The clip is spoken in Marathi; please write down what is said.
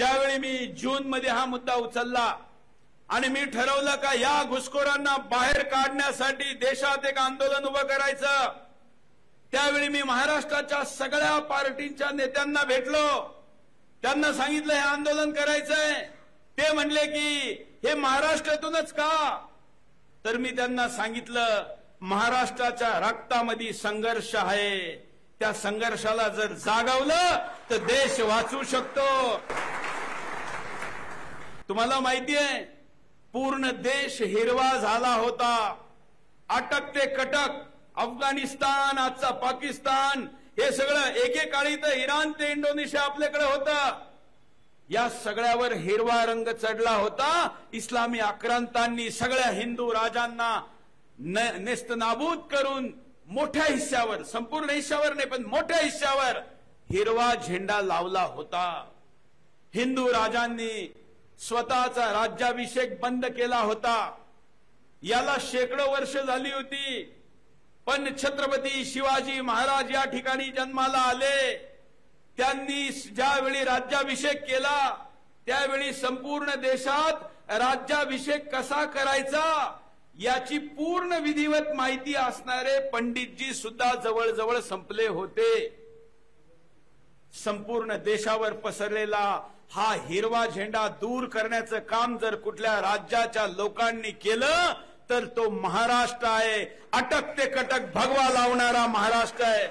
ज्यावेळी मी जून मध्ये हा मुद्दा उचलला आणि मी ठरवलं का या घुसखोरांना बाहेर काढण्यासाठी देशात एक आंदोलन उभं करायचं, त्यावेळी मी महाराष्ट्राच्या सगळ्या पार्टींच्या नेत्यांना भेटलो. त्यांना सांगितलं हे आंदोलन करायचंय. ते म्हणले की हे महाराष्ट्रातूनच का? तर मी त्यांना सांगितलं महाराष्ट्राच्या रक्तामध्ये संघर्ष आहे. त्या संघर्षाला जर जागवलं तर देश वाचू शकतो. तुम्हाला माहिती आहे पूर्ण देश हिरवा झाला होता. अटक ते कटक, अफगाणिस्तान, आजचा पाकिस्तान, हे सगळं एकेकाळी तर इराण ते इंडोनेशिया आपल्याकडे होतं. या सगळ्यावर हिरवा रंग चढला होता. इस्लामी आक्रांतांनी सगळ्या हिंदू राजांना नेस्तनाबूद करून मोठ्या हिस्सावर, संपूर्ण हिस्सावर नाही पण मोठ्या हिस्सावर हिरवा झेंडा लावला होता. हिंदू राजांनी स्वतःचा राज्याभिषेक बंद केला होता. याला शेकडो वर्ष झाली होती. पण छत्रपती शिवाजी महाराज या ठिकाणी जन्माला आले. त्यांनी ज्यावेळी राज्याभिषेक केला त्यावेळी संपूर्ण देशात राज्याभिषेक कसा करायचा याची पूर्ण विधिवत माहिती असणारे पंडितजी सुद्धा जवळजवळ संपले होते. संपूर्ण देशावर पसरलेला हा हिरवा झेंडा दूर करण्याचं काम जर कुठल्या राज्याच्या लोकांनी केलं तर तो महाराष्ट्र आहे. अटक ते कटक भगवा लावणारा महाराष्ट्र आहे.